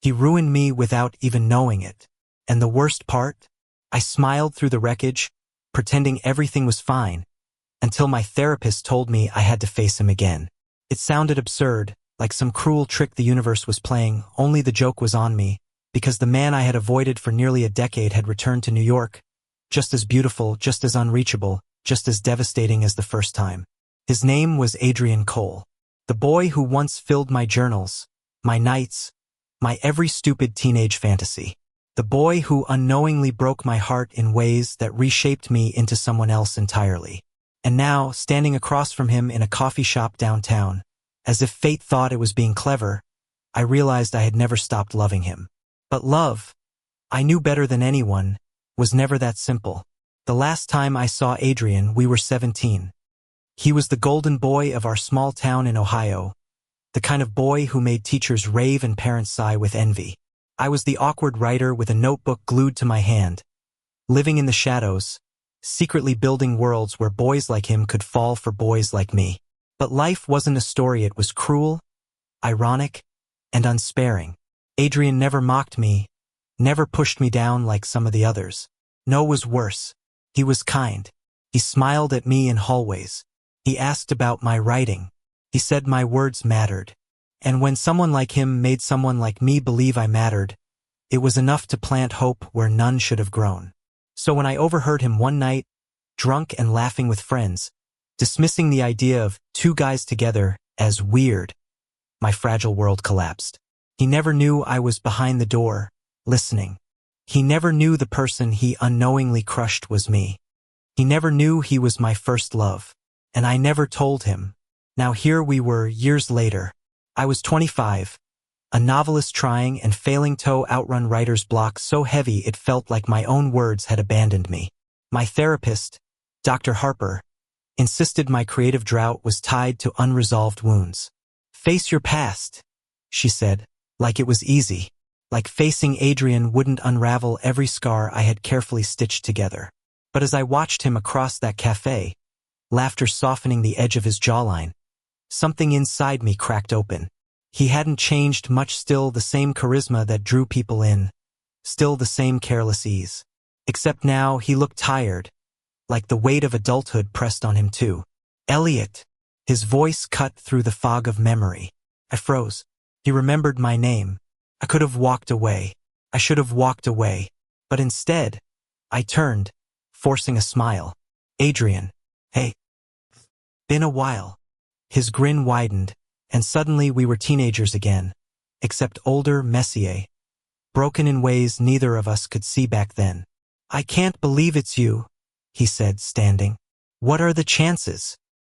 He ruined me without even knowing it. And the worst part? I smiled through the wreckage, pretending everything was fine, until my therapist told me I had to face him again. It sounded absurd, like some cruel trick the universe was playing, only the joke was on me, because the man I had avoided for nearly a decade had returned to New York, just as beautiful, just as unreachable, just as devastating as the first time. His name was Adrian Cole, the boy who once filled my journals, my nights, my every stupid teenage fantasy. The boy who unknowingly broke my heart in ways that reshaped me into someone else entirely. And now, standing across from him in a coffee shop downtown, as if fate thought it was being clever, I realized I had never stopped loving him. But love, I knew better than anyone, was never that simple. The last time I saw Adrian, we were 17. He was the golden boy of our small town in Ohio, the kind of boy who made teachers rave and parents sigh with envy. I was the awkward writer with a notebook glued to my hand, living in the shadows, secretly building worlds where boys like him could fall for boys like me. But life wasn't a story. It was cruel, ironic, and unsparing. Adrian never mocked me, never pushed me down like some of the others. No, was worse. He was kind. He smiled at me in hallways. He asked about my writing. He said my words mattered. And when someone like him made someone like me believe I mattered, it was enough to plant hope where none should have grown. So when I overheard him one night, drunk and laughing with friends, dismissing the idea of two guys together as weird, my fragile world collapsed. He never knew I was behind the door, listening. He never knew the person he unknowingly crushed was me. He never knew he was my first love. And I never told him. Now here we were, years later. I was 25, a novelist trying and failing to outrun writer's block so heavy it felt like my own words had abandoned me. My therapist, Dr. Harper, insisted my creative drought was tied to unresolved wounds. Face your past, she said, like it was easy, like facing Adrian wouldn't unravel every scar I had carefully stitched together. But as I watched him across that cafe, laughter softening the edge of his jawline, something inside me cracked open. He hadn't changed much, still the same charisma that drew people in, still the same careless ease. Except now he looked tired, like the weight of adulthood pressed on him too. Elliot, his voice cut through the fog of memory. I froze. He remembered my name. I could have walked away. I should have walked away. But instead, I turned, forcing a smile. Adrian. Hey. Been a while. His grin widened, and suddenly we were teenagers again, except older, messier, broken in ways neither of us could see back then. I can't believe it's you, he said, standing. What are the chances?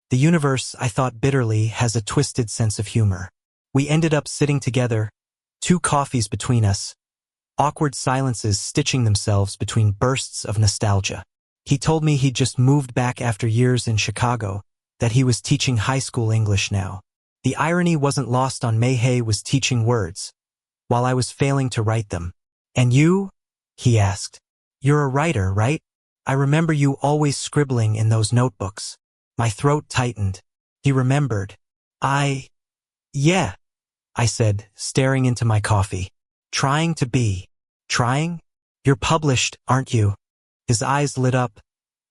The universe, I thought bitterly, has a twisted sense of humor. We ended up sitting together, 2 coffees between us, awkward silences stitching themselves between bursts of nostalgia. He told me he'd just moved back after years in Chicago, that he was teaching high school English now. The irony wasn't lost on me. He was teaching words, while I was failing to write them. And you? He asked. You're a writer, right? I remember you always scribbling in those notebooks. My throat tightened. He remembered. Yeah, I said, staring into my coffee. Trying to be. Trying? You're published, aren't you? His eyes lit up.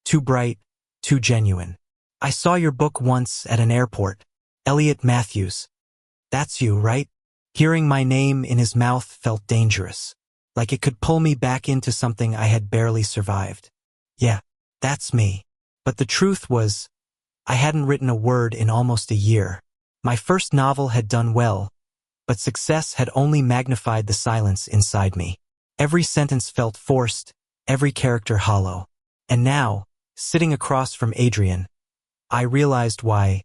Too bright, too genuine. I saw your book once at an airport. Elliot Matthews. That's you, right? Hearing my name in his mouth felt dangerous, like it could pull me back into something I had barely survived. Yeah, that's me. But the truth was, I hadn't written a word in almost a year. My first novel had done well, but success had only magnified the silence inside me. Every sentence felt forced, every character hollow. And now, sitting across from Adrian, I realized why.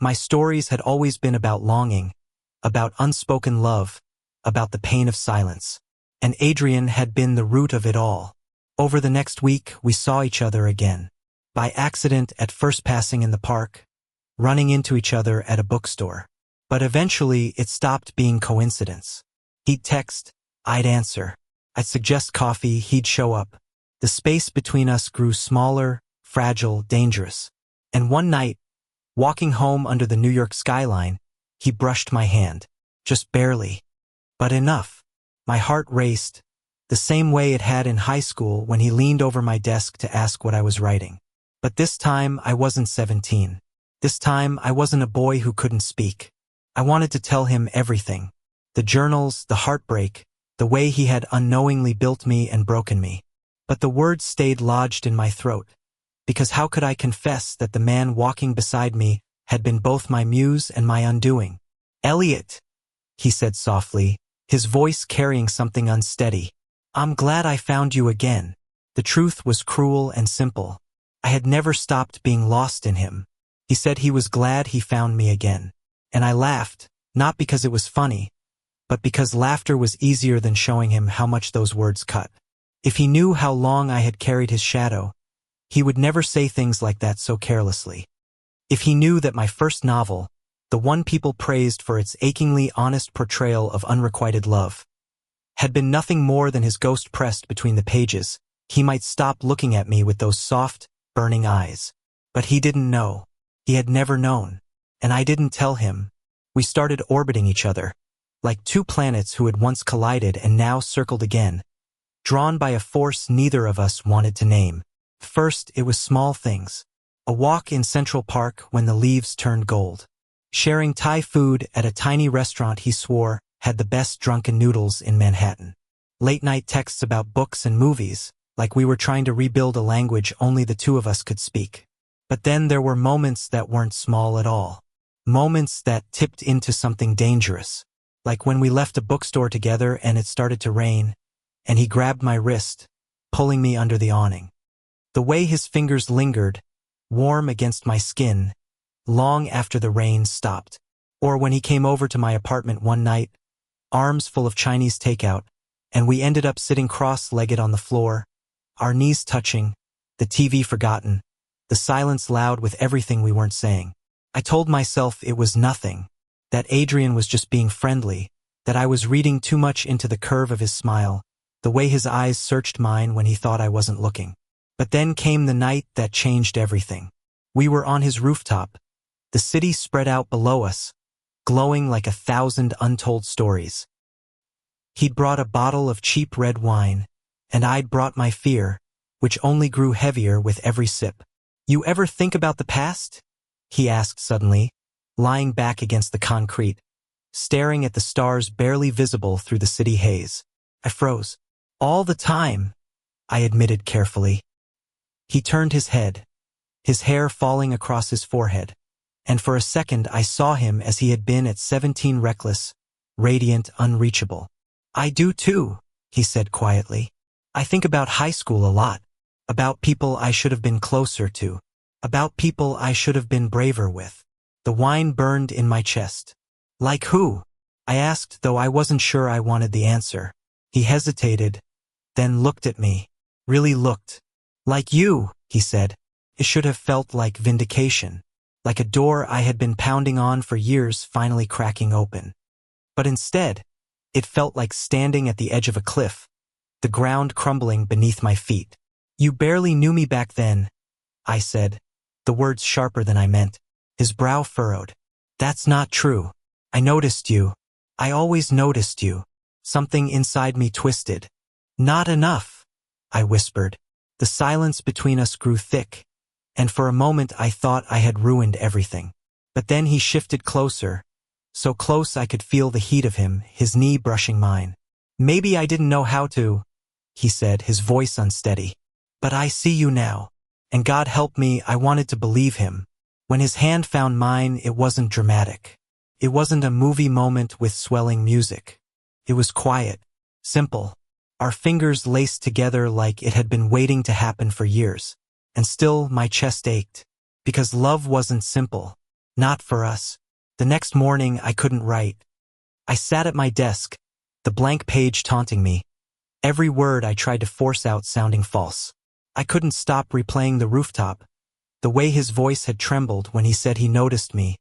My stories had always been about longing, about unspoken love, about the pain of silence. And Adrian had been the root of it all. Over the next week, we saw each other again. By accident at first, passing in the park, running into each other at a bookstore. But eventually, it stopped being coincidence. He'd text, I'd answer. I'd suggest coffee, he'd show up. The space between us grew smaller, fragile, dangerous. And one night, walking home under the New York skyline, he brushed my hand. Just barely. But enough. My heart raced, the same way it had in high school when he leaned over my desk to ask what I was writing. But this time I wasn't 17. This time I wasn't a boy who couldn't speak. I wanted to tell him everything. The journals, the heartbreak, the way he had unknowingly built me and broken me. But the words stayed lodged in my throat, because how could I confess that the man walking beside me had been both my muse and my undoing? "Elliot," he said softly, his voice carrying something unsteady. "I'm glad I found you again." The truth was cruel and simple. I had never stopped being lost in him. He said he was glad he found me again. And I laughed, not because it was funny, but because laughter was easier than showing him how much those words cut. If he knew how long I had carried his shadow, he would never say things like that so carelessly. If he knew that my first novel, the one people praised for its achingly honest portrayal of unrequited love, had been nothing more than his ghost pressed between the pages, he might stop looking at me with those soft, burning eyes. But he didn't know. He had never known. And I didn't tell him. We started orbiting each other, like two planets who had once collided and now circled again, drawn by a force neither of us wanted to name. First, it was small things. A walk in Central Park when the leaves turned gold. Sharing Thai food at a tiny restaurant he swore had the best drunken noodles in Manhattan. Late-night texts about books and movies, like we were trying to rebuild a language only the two of us could speak. But then there were moments that weren't small at all. Moments that tipped into something dangerous. Like when we left a bookstore together and it started to rain, and he grabbed my wrist, pulling me under the awning. The way his fingers lingered, warm against my skin, long after the rain stopped. Or when he came over to my apartment one night, arms full of Chinese takeout, and we ended up sitting cross-legged on the floor, our knees touching, the TV forgotten, the silence loud with everything we weren't saying. I told myself it was nothing, that Adrian was just being friendly, that I was reading too much into the curve of his smile, the way his eyes searched mine when he thought I wasn't looking. But then came the night that changed everything. We were on his rooftop, the city spread out below us, glowing like 1,000 untold stories. He'd brought a bottle of cheap red wine, and I'd brought my fear, which only grew heavier with every sip. "You ever think about the past?" he asked suddenly, lying back against the concrete, staring at the stars barely visible through the city haze. I froze. "All the time," I admitted carefully. He turned his head, his hair falling across his forehead, and for a second I saw him as he had been at 17, reckless, radiant, unreachable. "I do too," he said quietly. "I think about high school a lot, about people I should have been closer to, about people I should have been braver with." The wine burned in my chest. "Like who?" I asked, though I wasn't sure I wanted the answer. He hesitated, then looked at me, really looked. "Like you," he said. It should have felt like vindication, like a door I had been pounding on for years finally cracking open. But instead, it felt like standing at the edge of a cliff, the ground crumbling beneath my feet. "You barely knew me back then," I said, the words sharper than I meant. His brow furrowed. "That's not true. I noticed you. I always noticed you." Something inside me twisted. "Not enough," I whispered. The silence between us grew thick, and for a moment I thought I had ruined everything. But then he shifted closer, so close I could feel the heat of him, his knee brushing mine. "Maybe I didn't know how to," he said, his voice unsteady. "But I see you now." And God help me, I wanted to believe him. When his hand found mine, it wasn't dramatic. It wasn't a movie moment with swelling music. It was quiet, simple. Our fingers laced together like it had been waiting to happen for years. And still my chest ached. Because love wasn't simple. Not for us. The next morning I couldn't write. I sat at my desk, the blank page taunting me. Every word I tried to force out sounding false. I couldn't stop replaying the rooftop, the way his voice had trembled when he said he noticed me,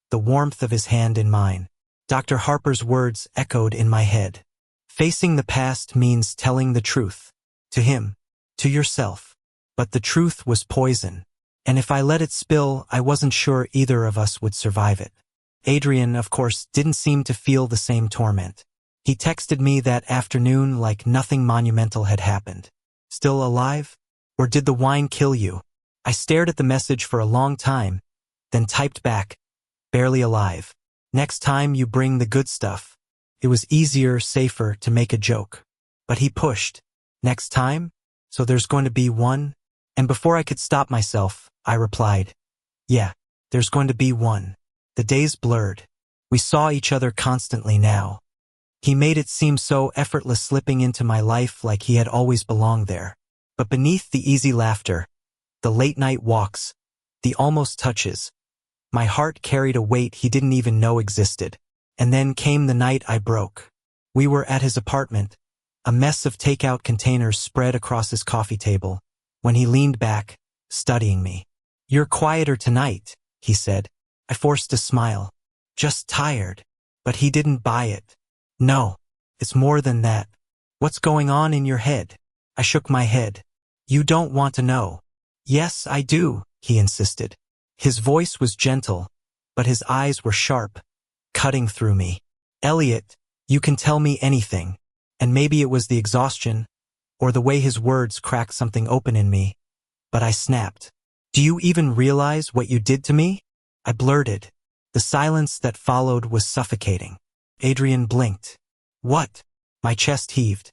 the warmth of his hand in mine. Dr. Harper's words echoed in my head. Facing the past means telling the truth. To him. To yourself. But the truth was poison. And if I let it spill, I wasn't sure either of us would survive it. Adrian, of course, didn't seem to feel the same torment. He texted me that afternoon like nothing monumental had happened. Still alive? Or did the wine kill you? I stared at the message for a long time, then typed back, barely alive. Next time you bring the good stuff. It was easier, safer to make a joke. But he pushed. Next time? So there's going to be one? And before I could stop myself, I replied, yeah, there's going to be one. The days blurred. We saw each other constantly now. He made it seem so effortless, slipping into my life like he had always belonged there. But beneath the easy laughter, the late-night walks, the almost touches, my heart carried a weight he didn't even know existed. And then came the night I broke. We were at his apartment, a mess of takeout containers spread across his coffee table, when he leaned back, studying me. You're quieter tonight, he said. I forced a smile. Just tired. But he didn't buy it. No, it's more than that. What's going on in your head? I shook my head. You don't want to know. Yes, I do, he insisted. His voice was gentle, but his eyes were sharp, cutting through me. Elliot, you can tell me anything. And maybe it was the exhaustion, or the way his words cracked something open in me. But I snapped. Do you even realize what you did to me? I blurted. The silence that followed was suffocating. Adrian blinked. What? My chest heaved.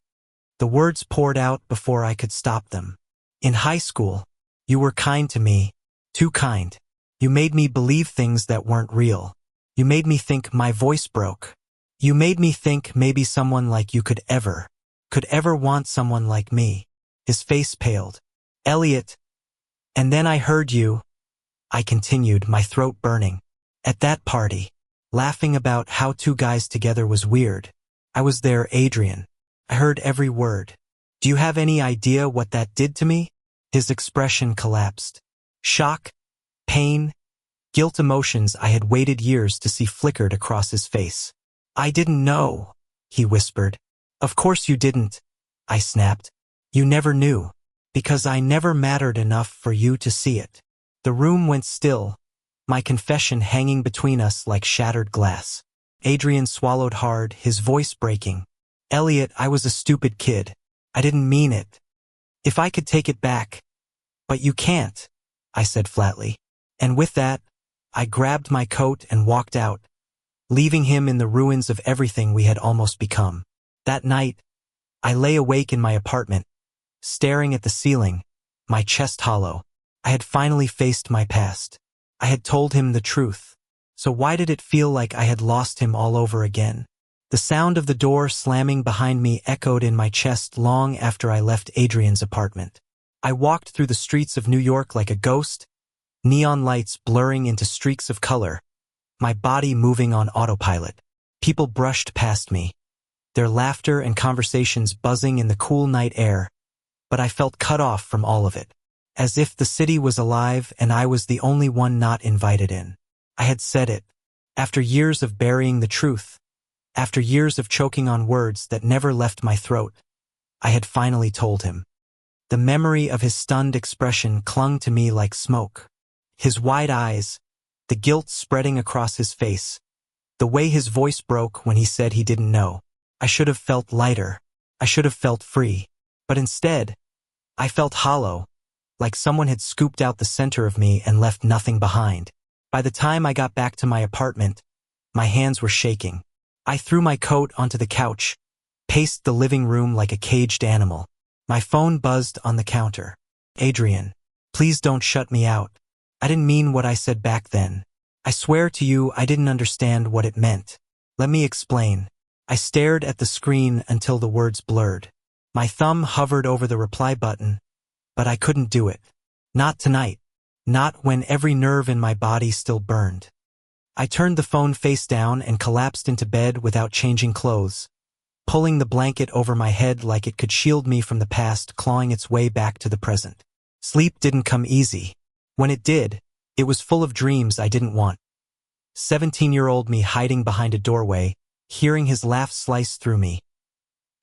The words poured out before I could stop them. In high school, you were kind to me, too kind. You made me believe things that weren't real. You made me think my voice broke. You made me think maybe someone like you could ever want someone like me. His face paled. Elliot. And then I heard you. I continued, my throat burning. At that party, laughing about how two guys together was weird. I was there, Adrian. I heard every word. Do you have any idea what that did to me? His expression collapsed. Shock, pain, guilt, emotions I had waited years to see flickered across his face. I didn't know, he whispered. Of course you didn't, I snapped. You never knew, because I never mattered enough for you to see it. The room went still, my confession hanging between us like shattered glass. Adrian swallowed hard, his voice breaking. Elliot, I was a stupid kid. I didn't mean it. If I could take it back. But you can't, I said flatly. And with that, I grabbed my coat and walked out, leaving him in the ruins of everything we had almost become. That night, I lay awake in my apartment, staring at the ceiling, my chest hollow. I had finally faced my past. I had told him the truth. So why did it feel like I had lost him all over again? The sound of the door slamming behind me echoed in my chest long after I left Adrian's apartment. I walked through the streets of New York like a ghost, neon lights blurring into streaks of color, my body moving on autopilot. People brushed past me, their laughter and conversations buzzing in the cool night air, but I felt cut off from all of it, as if the city was alive and I was the only one not invited in. I had said it. After years of burying the truth, after years of choking on words that never left my throat, I had finally told him. The memory of his stunned expression clung to me like smoke. His wide eyes, the guilt spreading across his face, the way his voice broke when he said he didn't know. I should have felt lighter. I should have felt free. But instead, I felt hollow, like someone had scooped out the center of me and left nothing behind. By the time I got back to my apartment, my hands were shaking. I threw my coat onto the couch, paced the living room like a caged animal. My phone buzzed on the counter. Adrian, please don't shut me out. I didn't mean what I said back then. I swear to you I didn't understand what it meant. Let me explain. I stared at the screen until the words blurred. My thumb hovered over the reply button, but I couldn't do it. Not tonight. Not when every nerve in my body still burned. I turned the phone face down and collapsed into bed without changing clothes, pulling the blanket over my head like it could shield me from the past, clawing its way back to the present. Sleep didn't come easy. When it did, it was full of dreams I didn't want. 17-year-old me hiding behind a doorway, hearing his laugh slice through me.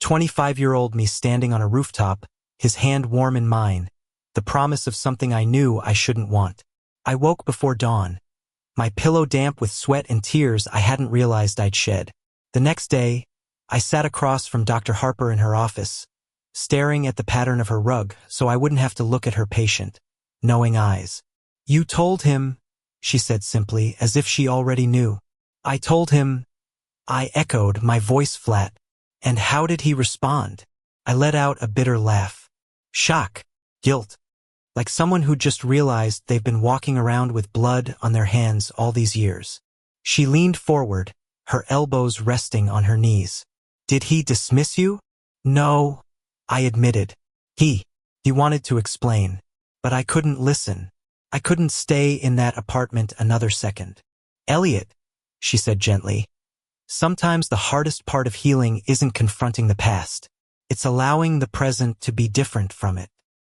25-year-old me standing on a rooftop, his hand warm in mine, the promise of something I knew I shouldn't want. I woke before dawn, my pillow damp with sweat and tears I hadn't realized I'd shed. The next day, I sat across from Dr. Harper in her office, staring at the pattern of her rug so I wouldn't have to look at her patient, knowing eyes. "You told him," she said simply, as if she already knew. "I told him," I echoed, my voice flat. "And how did he respond?" I let out a bitter laugh. Shock. Guilt. Like someone who just realized they've been walking around with blood on their hands all these years. She leaned forward, her elbows resting on her knees. "Did he dismiss you?" "No," I admitted. He wanted to explain. But I couldn't listen. I couldn't stay in that apartment another second. "Elliot," she said gently, "sometimes the hardest part of healing isn't confronting the past. It's allowing the present to be different from it."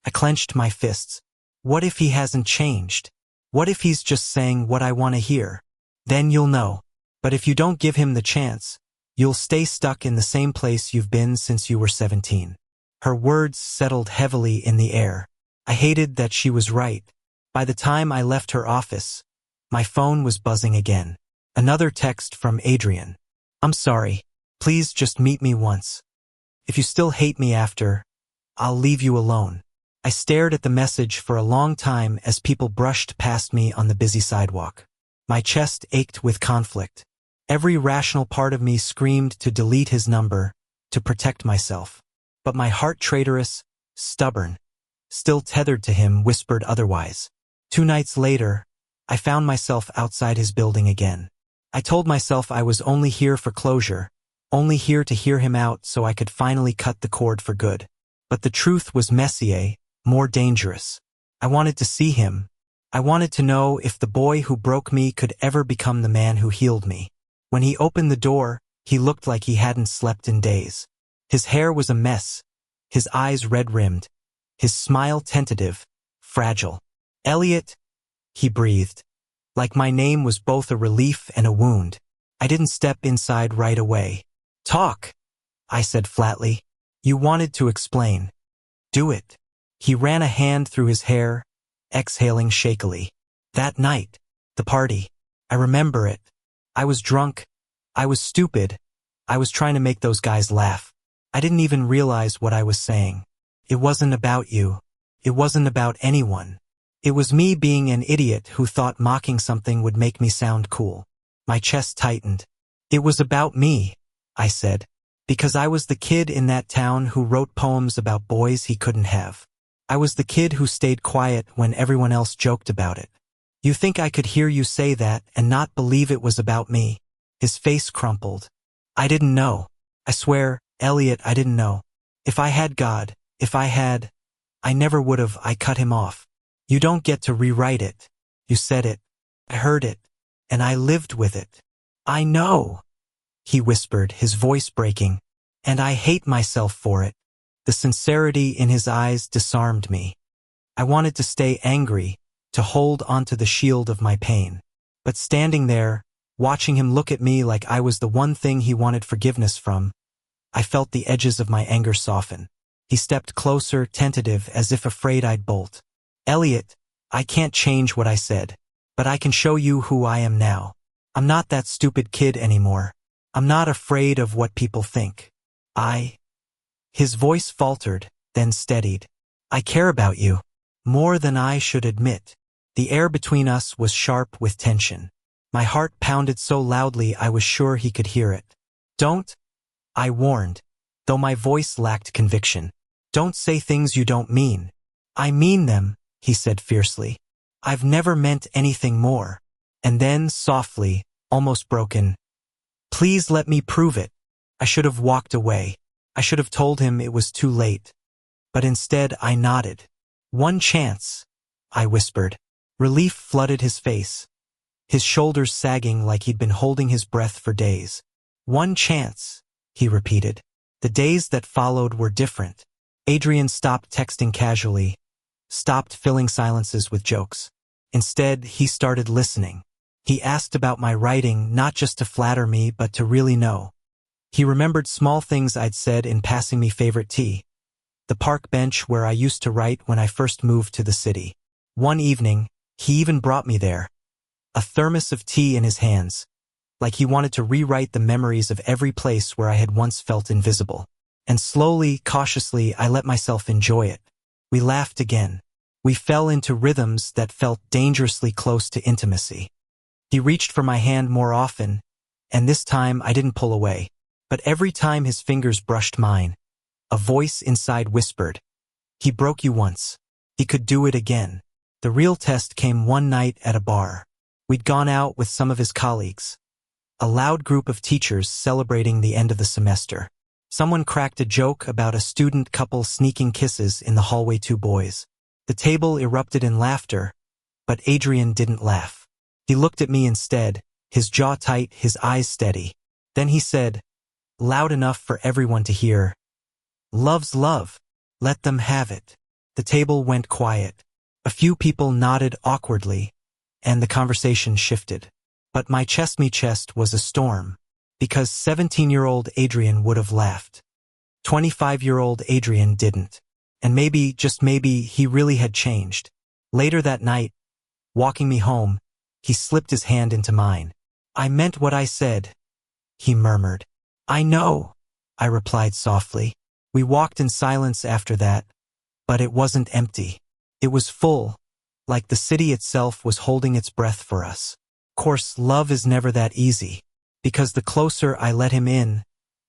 I clenched my fists. What if he hasn't changed? What if he's just saying what I want to hear? Then you'll know. But if you don't give him the chance, you'll stay stuck in the same place you've been since you were 17. Her words settled heavily in the air. I hated that she was right. By the time I left her office, my phone was buzzing again. Another text from Adrian. "I'm sorry. Please just meet me once. If you still hate me after, I'll leave you alone." I stared at the message for a long time as people brushed past me on the busy sidewalk. My chest ached with conflict. Every rational part of me screamed to delete his number, to protect myself. But my heart, traitorous, stubborn, still tethered to him, whispered otherwise. 2 nights later, I found myself outside his building again. I told myself I was only here for closure, only here to hear him out so I could finally cut the cord for good. But the truth was messier, more dangerous. I wanted to see him. I wanted to know if the boy who broke me could ever become the man who healed me. When he opened the door, he looked like he hadn't slept in days. His hair was a mess, his eyes red-rimmed, his smile tentative, fragile. "Elliot," he breathed, like my name was both a relief and a wound. I didn't step inside right away. "Talk," I said flatly. "You wanted to explain. Do it." He ran a hand through his hair, exhaling shakily. "That night, the party. I remember it. I was drunk. I was stupid. I was trying to make those guys laugh. I didn't even realize what I was saying. It wasn't about you. It wasn't about anyone. It was me being an idiot who thought mocking something would make me sound cool." My chest tightened. "It was about me," I said, "because I was the kid in that town who wrote poems about boys he couldn't have. I was the kid who stayed quiet when everyone else joked about it. You think I could hear you say that and not believe it was about me?" His face crumpled. "I didn't know. I swear, Elliot, I didn't know. If I had God, I never would have." I cut him off. "You don't get to rewrite it. You said it. I heard it. And I lived with it." "I know," he whispered, his voice breaking. "And I hate myself for it." The sincerity in his eyes disarmed me. I wanted to stay angry, to hold onto the shield of my pain. But standing there, watching him look at me like I was the one thing he wanted forgiveness from, I felt the edges of my anger soften. He stepped closer, tentative, as if afraid I'd bolt. "Elliot, I can't change what I said, but I can show you who I am now. I'm not that stupid kid anymore. I'm not afraid of what people think. His voice faltered, then steadied. "I care about you. More than I should admit." The air between us was sharp with tension. My heart pounded so loudly I was sure he could hear it. "Don't," I warned, though my voice lacked conviction. "Don't say things you don't mean." "I mean them," he said fiercely. "I've never meant anything more." And then, softly, almost broken, "Please let me prove it." I should have walked away. I should have told him it was too late. But instead I nodded. "One chance," I whispered. Relief flooded his face, his shoulders sagging like he'd been holding his breath for days. "One chance," he repeated. The days that followed were different. Adrian stopped texting casually, stopped filling silences with jokes. Instead, he started listening. He asked about my writing, not just to flatter me, but to really know. He remembered small things I'd said in passing me favorite tea. The park bench where I used to write when I first moved to the city. One evening, he even brought me there. A thermos of tea in his hands, like he wanted to rewrite the memories of every place where I had once felt invisible. And slowly, cautiously, I let myself enjoy it. We laughed again. We fell into rhythms that felt dangerously close to intimacy. He reached for my hand more often, and this time I didn't pull away. But every time his fingers brushed mine, a voice inside whispered, "He broke you once. He could do it again." The real test came one night at a bar. We'd gone out with some of his colleagues, a loud group of teachers celebrating the end of the semester. Someone cracked a joke about a student couple sneaking kisses in the hallway, two boys. The table erupted in laughter, but Adrian didn't laugh. He looked at me instead, his jaw tight, his eyes steady. Then he said, loud enough for everyone to hear, "Love's love. Let them have it." The table went quiet. A few people nodded awkwardly, and the conversation shifted. But my chest was a storm, because 17-year-old Adrian would have laughed. 25-year-old Adrian didn't. And maybe, just maybe, he really had changed. Later that night, walking me home, he slipped his hand into mine. "I meant what I said," he murmured. "I know," I replied softly. We walked in silence after that, but it wasn't empty. It was full, like the city itself was holding its breath for us. Of course, love is never that easy, because the closer I let him in,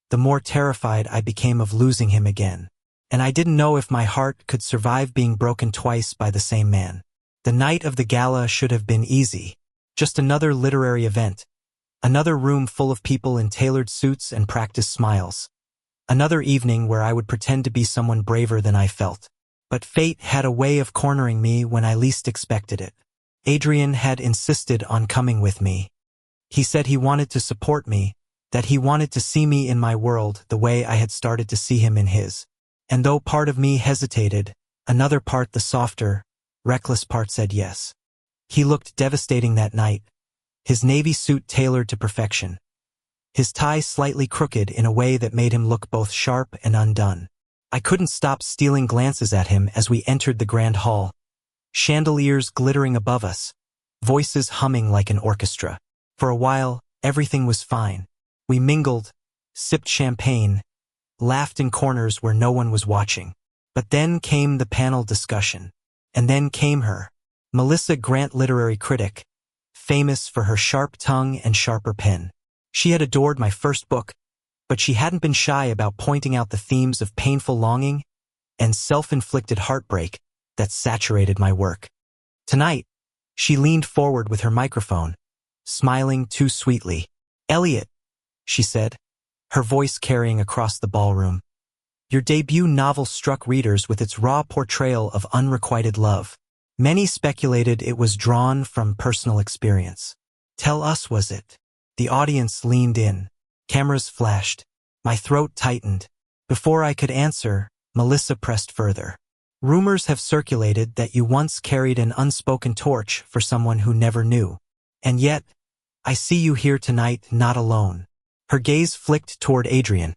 the more terrified I became of losing him again. And I didn't know if my heart could survive being broken twice by the same man. The night of the gala should have been easy, just another literary event, another room full of people in tailored suits and practiced smiles, another evening where I would pretend to be someone braver than I felt. But fate had a way of cornering me when I least expected it. Adrian had insisted on coming with me. He said he wanted to support me, that he wanted to see me in my world the way I had started to see him in his. And though part of me hesitated, another part, the softer, reckless part, said yes. He looked devastating that night, his navy suit tailored to perfection, his tie slightly crooked in a way that made him look both sharp and undone. I couldn't stop stealing glances at him as we entered the grand hall, chandeliers glittering above us, voices humming like an orchestra. For a while, everything was fine. We mingled, sipped champagne, laughed in corners where no one was watching. But then came the panel discussion. And then came her, Melissa Grant, literary critic, famous for her sharp tongue and sharper pen. She had adored my first book, but she hadn't been shy about pointing out the themes of painful longing and self-inflicted heartbreak that saturated my work. Tonight, she leaned forward with her microphone, smiling too sweetly. "Elliot," she said, her voice carrying across the ballroom, "your debut novel struck readers with its raw portrayal of unrequited love. Many speculated it was drawn from personal experience. Tell us, was it?" The audience leaned in. Cameras flashed. My throat tightened. Before I could answer, Melissa pressed further. "Rumors have circulated that you once carried an unspoken torch for someone who never knew. And yet, I see you here tonight not alone." Her gaze flicked toward Adrian,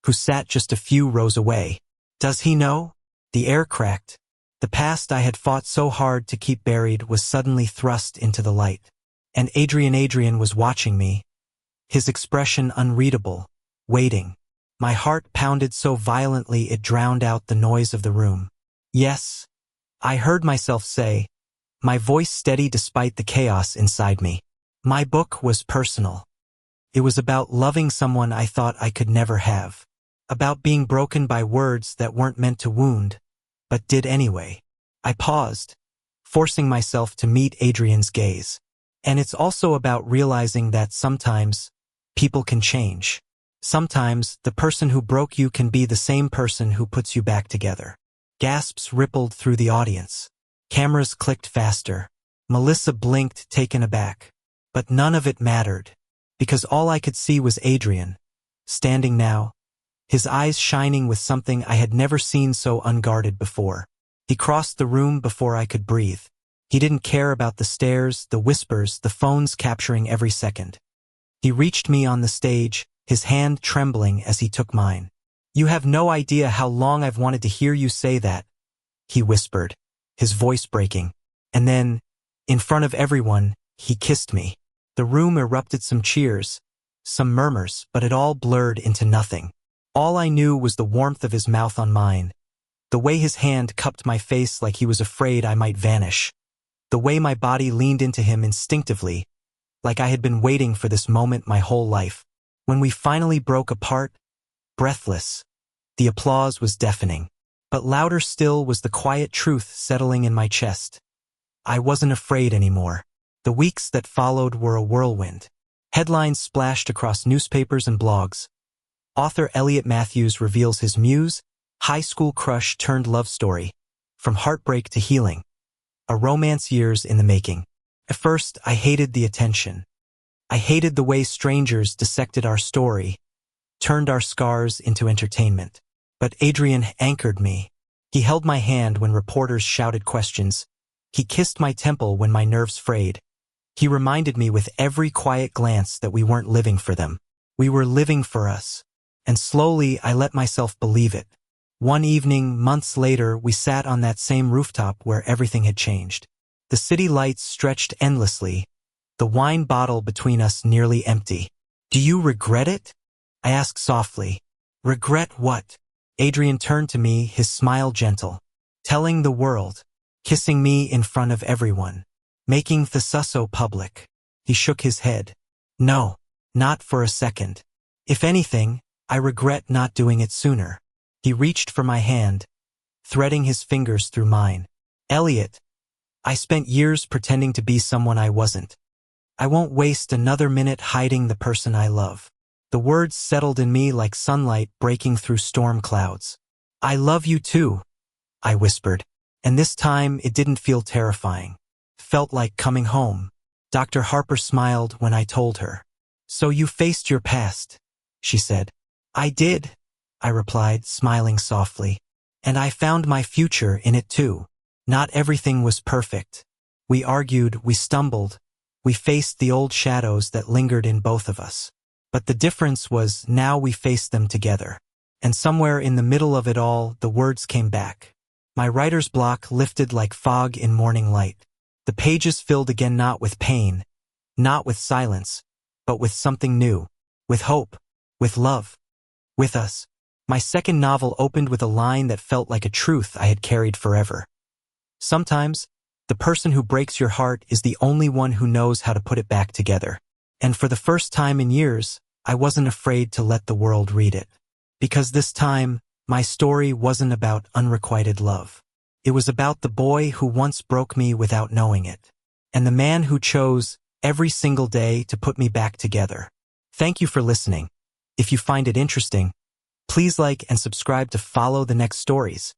who sat just a few rows away. "Does he know?" The air cracked. The past I had fought so hard to keep buried was suddenly thrust into the light. And Adrian was watching me, his expression unreadable, waiting. My heart pounded so violently it drowned out the noise of the room. "Yes," I heard myself say, my voice steady despite the chaos inside me. My book was personal. It was about loving someone I thought I could never have. About being broken by words that weren't meant to wound, but did anyway. I paused, forcing myself to meet Adrian's gaze. And it's also about realizing that sometimes people can change. Sometimes the person who broke you can be the same person who puts you back together. Gasps rippled through the audience. Cameras clicked faster. Melissa blinked, taken aback. But none of it mattered, because all I could see was Adrian, standing now, his eyes shining with something I had never seen so unguarded before. He crossed the room before I could breathe. He didn't care about the stares, the whispers, the phones capturing every second. He reached me on the stage, his hand trembling as he took mine. "You have no idea how long I've wanted to hear you say that," he whispered, his voice breaking. And then, in front of everyone, he kissed me. The room erupted some cheers, some murmurs, but it all blurred into nothing. All I knew was the warmth of his mouth on mine, the way his hand cupped my face like he was afraid I might vanish, the way my body leaned into him instinctively, like I had been waiting for this moment my whole life. When we finally broke apart, breathless, the applause was deafening. But louder still was the quiet truth settling in my chest. I wasn't afraid anymore. The weeks that followed were a whirlwind. Headlines splashed across newspapers and blogs. Author Elliot Matthews reveals his muse, high school crush turned love story, from heartbreak to healing. A romance years in the making. At first, I hated the attention. I hated the way strangers dissected our story, turned our scars into entertainment. But Adrian anchored me. He held my hand when reporters shouted questions. He kissed my temple when my nerves frayed. He reminded me with every quiet glance that we weren't living for them. We were living for us. And slowly I let myself believe it. One evening, months later, we sat on that same rooftop where everything had changed. The city lights stretched endlessly, the wine bottle between us nearly empty. "Do you regret it?" I asked softly. "Regret what?" Adrian turned to me, his smile gentle. "Telling the world, kissing me in front of everyone, making the so public." He shook his head. "No, not for a second. If anything, I regret not doing it sooner." He reached for my hand, threading his fingers through mine. "Elliot, I spent years pretending to be someone I wasn't. I won't waste another minute hiding the person I love." The words settled in me like sunlight breaking through storm clouds. "I love you too," I whispered. And this time it didn't feel terrifying. Felt like coming home. Dr. Harper smiled when I told her. "So you faced your past," she said. "I did," I replied, smiling softly. "And I found my future in it too." Not everything was perfect. We argued, we stumbled, we faced the old shadows that lingered in both of us. But the difference was now we faced them together. And somewhere in the middle of it all, the words came back. My writer's block lifted like fog in morning light. The pages filled again, not with pain, not with silence, but with something new, with hope, with love, with us. My second novel opened with a line that felt like a truth I had carried forever. Sometimes, the person who breaks your heart is the only one who knows how to put it back together. And for the first time in years, I wasn't afraid to let the world read it. Because this time, my story wasn't about unrequited love. It was about the boy who once broke me without knowing it, and the man who chose, every single day, to put me back together. Thank you for listening. If you find it interesting, please like and subscribe to follow the next stories.